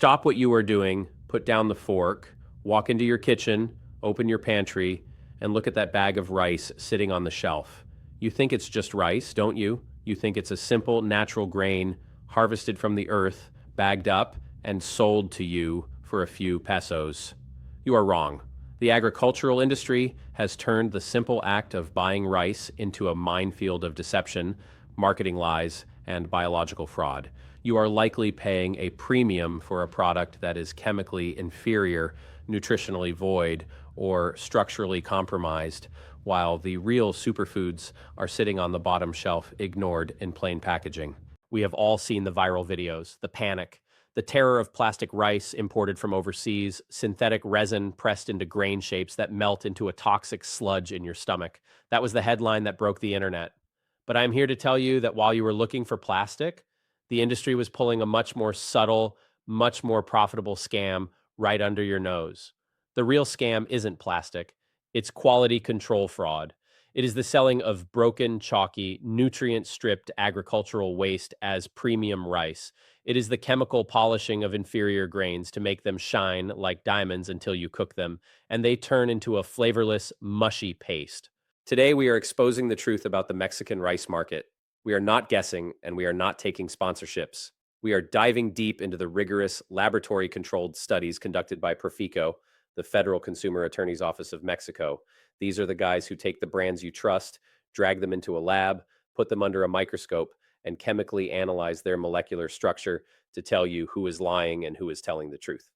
Stop what you are doing, put down the fork, walk into your kitchen, open your pantry, and look at that bag of rice sitting on the shelf. You think it's just rice, don't you? You think it's a simple, natural grain harvested from the earth, bagged up, and sold to you for a few pesos. You are wrong. The agricultural industry has turned the simple act of buying rice into a minefield of deception, marketing lies, and biological fraud. You are likely paying a premium for a product that is chemically inferior, nutritionally void, or structurally compromised, while the real superfoods are sitting on the bottom shelf, ignored in plain packaging. We have all seen the viral videos, the panic, the terror of plastic rice imported from overseas, synthetic resin pressed into grain shapes that melt into a toxic sludge in your stomach. That was the headline that broke the internet. But I'm here to tell you that while you were looking for plastic, the industry was pulling a much more subtle, much more profitable scam right under your nose. The real scam isn't plastic, it's quality control fraud. It is the selling of broken, chalky, nutrient stripped agricultural waste as premium rice. It is the chemical polishing of inferior grains to make them shine like diamonds until you cook them, and they turn into a flavorless, mushy paste. Today, we are exposing the truth about the Mexican rice market. We are not guessing, and we are not taking sponsorships. We are diving deep into the rigorous, laboratory controlled studies conducted by Profico, the Federal Consumer Attorney's Office of Mexico. These are the guys who take the brands you trust, drag them into a lab, put them under a microscope, and chemically analyze their molecular structure to tell you who is lying and who is telling the truth.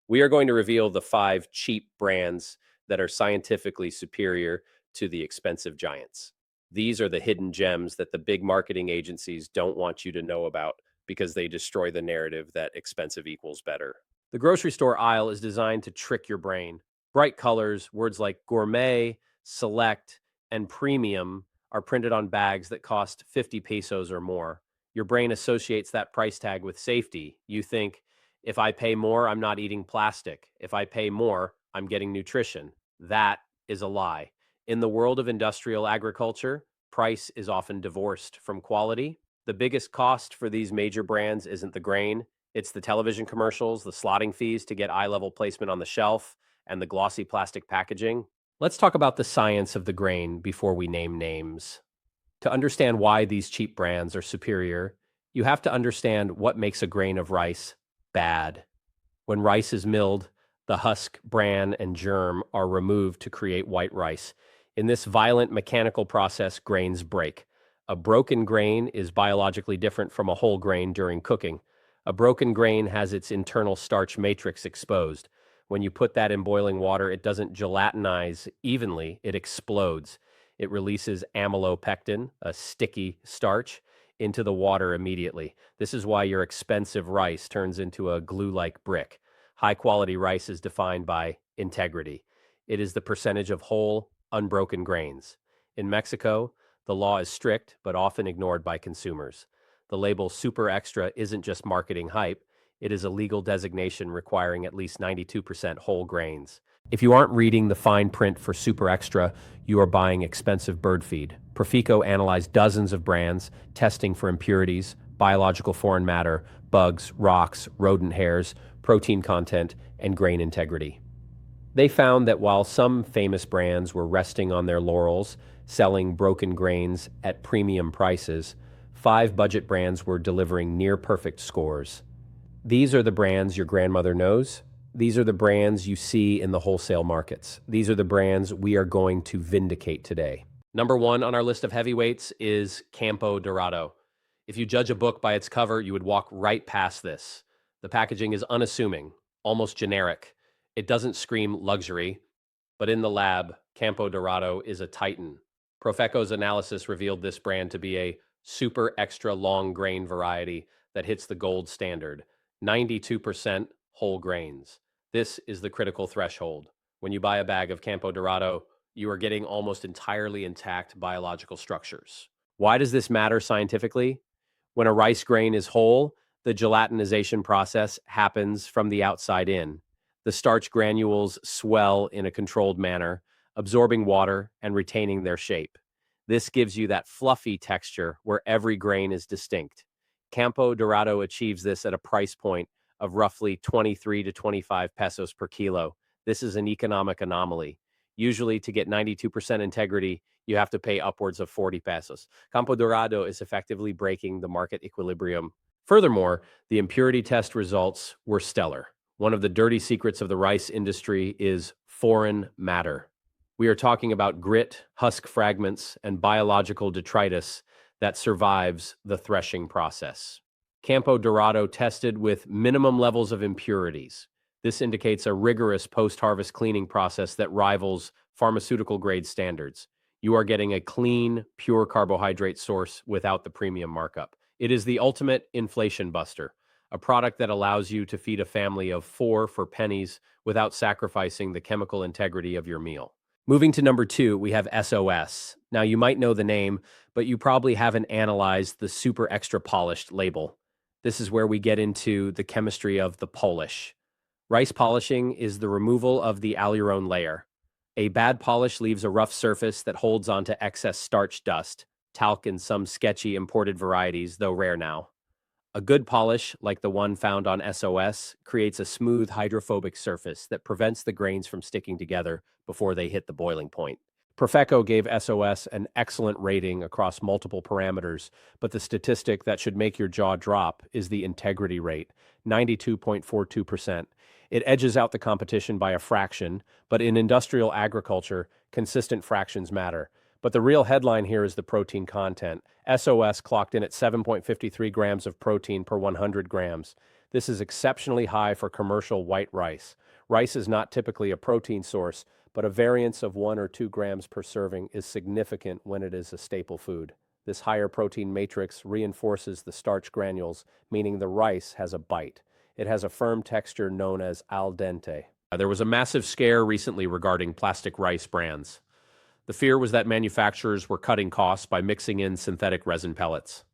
We are going to reveal the 5 cheap brands that are scientifically superior to the expensive giants. These are the hidden gems that the big marketing agencies don't want you to know about because they destroy the narrative that expensive equals better. The grocery store aisle is designed to trick your brain. Bright colors, words like gourmet, select, and premium are printed on bags that cost 50 pesos or more. Your brain associates that price tag with safety. You think, if I pay more, I'm not eating plastic. If I pay more, I'm getting nutrition. That is a lie. In the world of industrial agriculture, price is often divorced from quality. The biggest cost for these major brands isn't the grain, it's the television commercials, the slotting fees to get eye-level placement on the shelf, and the glossy plastic packaging. Let's talk about the science of the grain before we name names. To understand why these cheap brands are superior, you have to understand what makes a grain of rice bad. When rice is milled, the husk, bran, and germ are removed to create white rice. In this violent mechanical process, grains break. A broken grain is biologically different from a whole grain during cooking. A broken grain has its internal starch matrix exposed. When you put that in boiling water, it doesn't gelatinize evenly, it explodes. It releases amylopectin, a sticky starch, into the water immediately. This is why your expensive rice turns into a glue-like brick. High-quality rice is defined by integrity. It is the percentage of whole, unbroken grains. In Mexico, the law is strict but often ignored by consumers. The label Super Extra isn't just marketing hype, it is a legal designation requiring at least 92% whole grains. If you aren't reading the fine print for Super Extra, you are buying expensive bird feed. Profico analyzed dozens of brands, testing for impurities, biological foreign matter, bugs, rocks, rodent hairs, protein content, and grain integrity. They found that while some famous brands were resting on their laurels, selling broken grains at premium prices, 5 budget brands were delivering near-perfect scores. These are the brands your grandmother knows. These are the brands you see in the wholesale markets. These are the brands we are going to vindicate today. Number 1 on our list of heavyweights is Campo Dorado. If you judge a book by its cover, you would walk right past this. The packaging is unassuming, almost generic. It doesn't scream luxury, but in the lab, Campo Dorado is a titan. Profeco's analysis revealed this brand to be a super extra long grain variety that hits the gold standard, 92% whole grains. This is the critical threshold. When you buy a bag of Campo Dorado, you are getting almost entirely intact biological structures. Why does this matter scientifically? When a rice grain is whole, the gelatinization process happens from the outside in. The starch granules swell in a controlled manner, absorbing water and retaining their shape. This gives you that fluffy texture where every grain is distinct. Campo Dorado achieves this at a price point of roughly 23 to 25 pesos per kilo. This is an economic anomaly. Usually, to get 92% integrity, you have to pay upwards of 40 pesos. Campo Dorado is effectively breaking the market equilibrium. Furthermore, the impurity test results were stellar. One of the dirty secrets of the rice industry is foreign matter. We are talking about grit, husk fragments, and biological detritus that survives the threshing process. Campo Dorado tested with minimum levels of impurities. This indicates a rigorous post-harvest cleaning process that rivals pharmaceutical-grade standards. You are getting a clean, pure carbohydrate source without the premium markup. It is the ultimate inflation buster, a product that allows you to feed a family of 4 for pennies without sacrificing the chemical integrity of your meal. Moving to number 2, we have SOS. Now, you might know the name, but you probably haven't analyzed the super extra polished label. This is where we get into the chemistry of the polish. Rice polishing is the removal of the alurone layer. A bad polish leaves a rough surface that holds onto excess starch dust, talc in some sketchy imported varieties, though rare now. A good polish, like the one found on SOS, creates a smooth hydrophobic surface that prevents the grains from sticking together before they hit the boiling point. Profeco gave SOS an excellent rating across multiple parameters, but the statistic that should make your jaw drop is the integrity rate, 92.42%. It edges out the competition by a fraction, but in industrial agriculture, consistent fractions matter. But the real headline here is the protein content. SOS clocked in at 7.53 grams of protein per 100 grams. This is exceptionally high for commercial white rice. Rice is not typically a protein source, but a variance of 1 or 2 grams per serving is significant when it is a staple food. This higher protein matrix reinforces the starch granules, meaning the rice has a bite. It has a firm texture known as al dente. There was a massive scare recently regarding plastic rice brands. The fear was that manufacturers were cutting costs by mixing in synthetic resin pellets.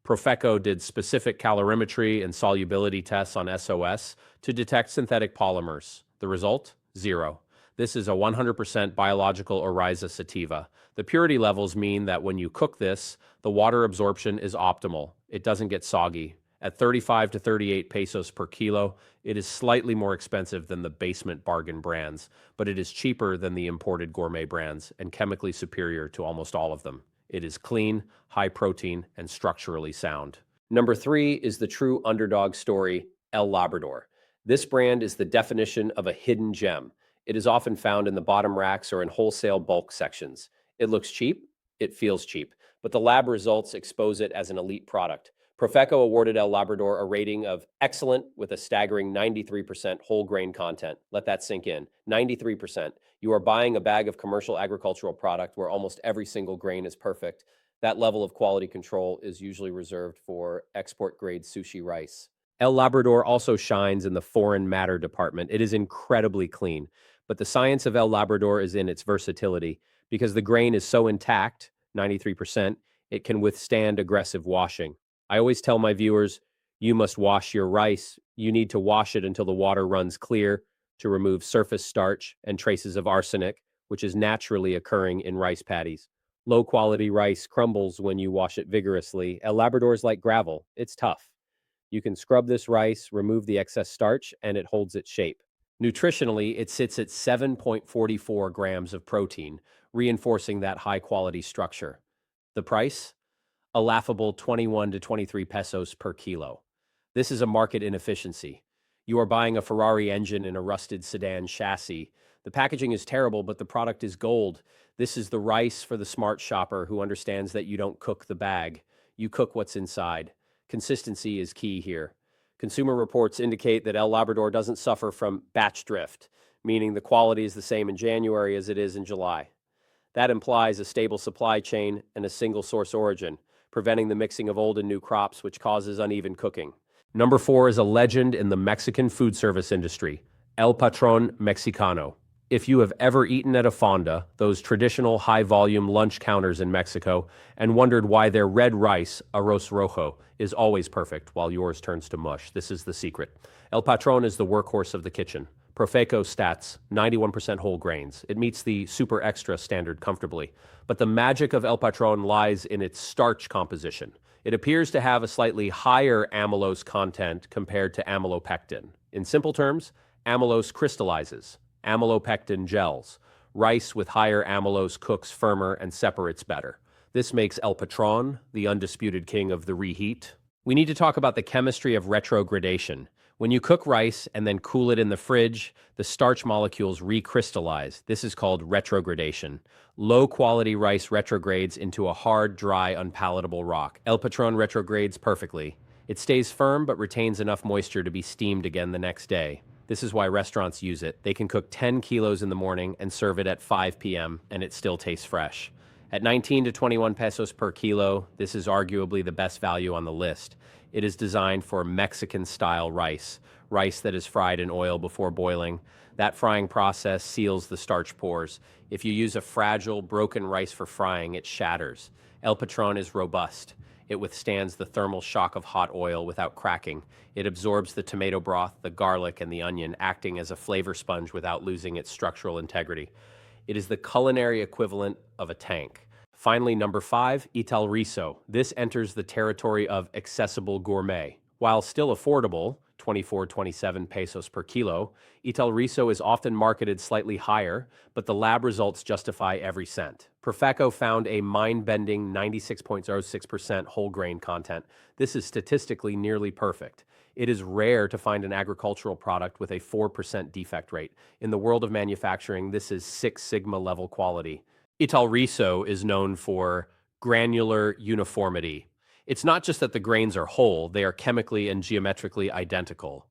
Profeco did specific calorimetry and solubility tests on SOS to detect synthetic polymers. The result? 0. This is a 100% biological Oryza sativa. The purity levels mean that when you cook this, the water absorption is optimal. It doesn't get soggy. At 35 to 38 pesos per kilo, it is slightly more expensive than the basement bargain brands, but it is cheaper than the imported gourmet brands and chemically superior to almost all of them. It is clean, high protein, and structurally sound. Number 3 is the true underdog story, El Labrador. This brand is the definition of a hidden gem. It is often found in the bottom racks or in wholesale bulk sections. It looks cheap, it feels cheap, but the lab results expose it as an elite product. Profeco awarded El Labrador a rating of excellent with a staggering 93% whole grain content. Let that sink in. 93%. You are buying a bag of commercial agricultural product where almost every single grain is perfect. That level of quality control is usually reserved for export-grade sushi rice. El Labrador also shines in the foreign matter department. It is incredibly clean, but the science of El Labrador is in its versatility. Because the grain is so intact, 93%, it can withstand aggressive washing. I always tell my viewers, you must wash your rice. You need to wash it until the water runs clear to remove surface starch and traces of arsenic, which is naturally occurring in rice paddies. Low-quality rice crumbles when you wash it vigorously. El Labrador is like gravel. It's tough. You can scrub this rice, remove the excess starch, and it holds its shape. Nutritionally, it sits at 7.44 grams of protein, reinforcing that high-quality structure. The price? A laughable 21 to 23 pesos per kilo. This is a market inefficiency. You are buying a Ferrari engine in a rusted sedan chassis. The packaging is terrible, but the product is gold. This is the rice for the smart shopper who understands that you don't cook the bag. You cook what's inside. Consistency is key here. Consumer reports indicate that El Labrador doesn't suffer from batch drift, meaning the quality is the same in January as it is in July. That implies a stable supply chain and a single source origin, preventing the mixing of old and new crops, which causes uneven cooking. Number 4 is a legend in the Mexican food service industry, El Patron Mexicano. If you have ever eaten at a fonda, those traditional high-volume lunch counters in Mexico, and wondered why their red rice, arroz rojo, is always perfect while yours turns to mush, this is the secret. El Patron is the workhorse of the kitchen. Profeco stats, 91% whole grains. It meets the super extra standard comfortably. But the magic of El Patron lies in its starch composition. It appears to have a slightly higher amylose content compared to amylopectin. In simple terms, amylose crystallizes, amylopectin gels. Rice with higher amylose cooks firmer and separates better. This makes El Patron the undisputed king of the reheat. We need to talk about the chemistry of retrogradation. When you cook rice and then cool it in the fridge, the starch molecules recrystallize. This is called retrogradation. Low-quality rice retrogrades into a hard, dry, unpalatable rock. El Patron retrogrades perfectly. It stays firm but retains enough moisture to be steamed again the next day. This is why restaurants use it. They can cook 10 kilos in the morning and serve it at 5 p.m. and it still tastes fresh. At 19 to 21 pesos per kilo, this is arguably the best value on the list. It is designed for Mexican-style rice, rice that is fried in oil before boiling. That frying process seals the starch pores. If you use a fragile, broken rice for frying, it shatters. El Patron is robust. It withstands the thermal shock of hot oil without cracking. It absorbs the tomato broth, the garlic, and the onion, acting as a flavor sponge without losing its structural integrity. It is the culinary equivalent of a tank. Finally, number 5, Ital Riso. This enters the territory of accessible gourmet. While still affordable, 27 pesos per kilo, Ital Riso is often marketed slightly higher, but the lab results justify every cent. Profeco found a mind-bending 96.06% whole grain content. This is statistically nearly perfect. It is rare to find an agricultural product with a 4% defect rate. In the world of manufacturing, this is Six Sigma level quality. Ital Riso is known for granular uniformity. It's not just that the grains are whole, they are chemically and geometrically identical.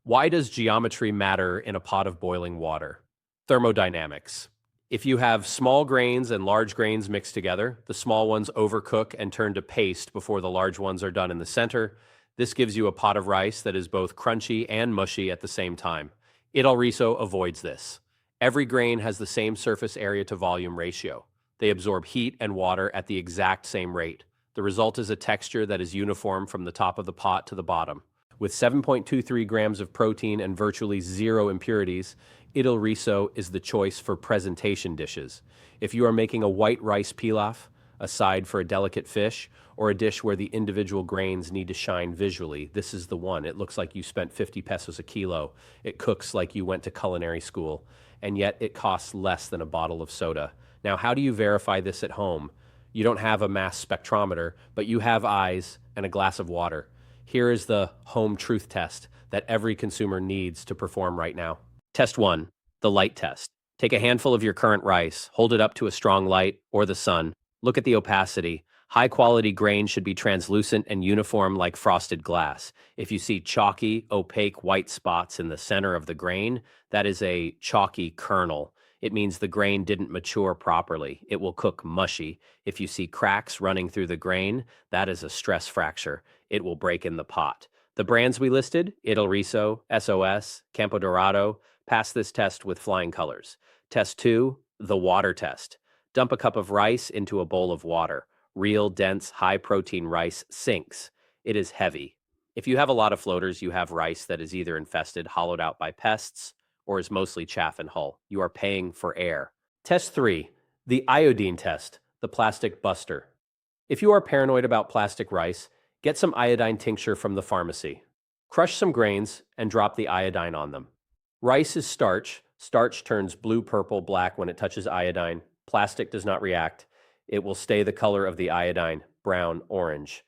Why does geometry matter in a pot of boiling water? Thermodynamics. If you have small grains and large grains mixed together, the small ones overcook and turn to paste before the large ones are done in the center. This gives you a pot of rice that is both crunchy and mushy at the same time. Ital Riso avoids this. Every grain has the same surface area to volume ratio. They absorb heat and water at the exact same rate. The result is a texture that is uniform from the top of the pot to the bottom. With 7.23 grams of protein and virtually zero impurities, Ital Riso is the choice for presentation dishes. If you are making a white rice pilaf, a side for a delicate fish, or a dish where the individual grains need to shine visually, this is the one. It looks like you spent 50 pesos a kilo. It cooks like you went to culinary school, and yet it costs less than a bottle of soda. Now, how do you verify this at home? You don't have a mass spectrometer, but you have eyes and a glass of water. Here is the home truth test that every consumer needs to perform right now. Test 1, the light test. Take a handful of your current rice, hold it up to a strong light or the sun. Look at the opacity. High-quality grain should be translucent and uniform like frosted glass. If you see chalky, opaque white spots in the center of the grain, that is a chalky kernel. It means the grain didn't mature properly. It will cook mushy. If you see cracks running through the grain, that is a stress fracture. It will break in the pot. The brands we listed, Ital Riso, SOS, Campo Dorado, pass this test with flying colors. Test 2, the water test. Dump a cup of rice into a bowl of water. Real, dense, high-protein rice sinks. It is heavy. If you have a lot of floaters, you have rice that is either infested, hollowed out by pests, or is mostly chaff and hull. You are paying for air. Test 3, the iodine test, the plastic buster. If you are paranoid about plastic rice, get some iodine tincture from the pharmacy. Crush some grains and drop the iodine on them. Rice is starch. Starch turns blue, purple, black when it touches iodine. Plastic does not react. It will stay the color of the iodine, brown, orange.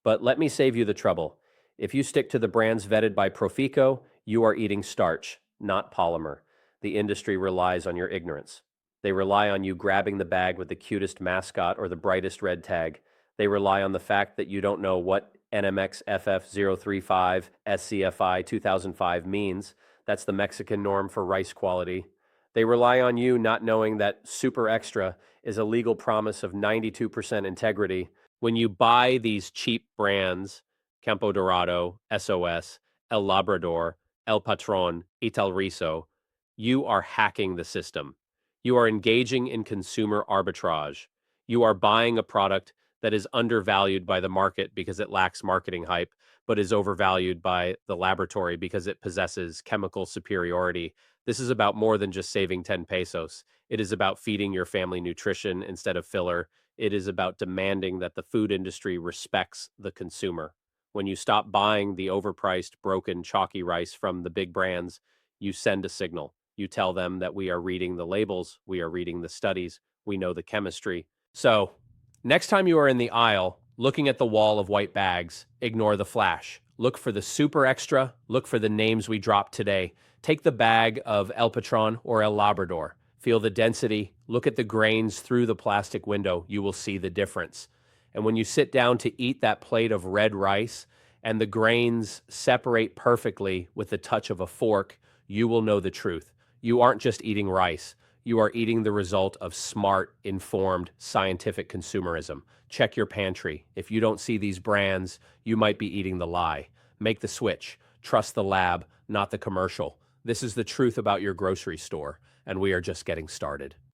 But let me save you the trouble. If you stick to the brands vetted by Profico, you are eating starch, not polymer. The industry relies on your ignorance. They rely on you grabbing the bag with the cutest mascot or the brightest red tag. They rely on the fact that you don't know what NMX FF035 SCFI 2005 means. That's the Mexican norm for rice quality. They rely on you not knowing that Super Extra is a legal promise of 92% integrity. When you buy these cheap brands, Campo Dorado, SOS, El Labrador, El Patron, Ital Riso, you are hacking the system. You are engaging in consumer arbitrage. You are buying a product that is undervalued by the market because it lacks marketing hype, but is overvalued by the laboratory because it possesses chemical superiority. This is about more than just saving 10 pesos. It is about feeding your family nutrition instead of filler. It is about demanding that the food industry respects the consumer. When you stop buying the overpriced, broken, chalky rice from the big brands, you send a signal. You tell them that we are reading the labels, we are reading the studies, we know the chemistry. So, next time you are in the aisle looking at the wall of white bags, ignore the flash. Look for the super extra, look for the names we dropped today. Take the bag of El Patron or El Labrador. Feel the density, look at the grains through the plastic window. You will see the difference. And when you sit down to eat that plate of red rice and the grains separate perfectly with the touch of a fork, you will know the truth. You aren't just eating rice. You are eating the result of smart, informed, scientific consumerism. Check your pantry. If you don't see these brands, you might be eating the lie. Make the switch. Trust the lab, not the commercial. This is the truth about your grocery store, and we are just getting started.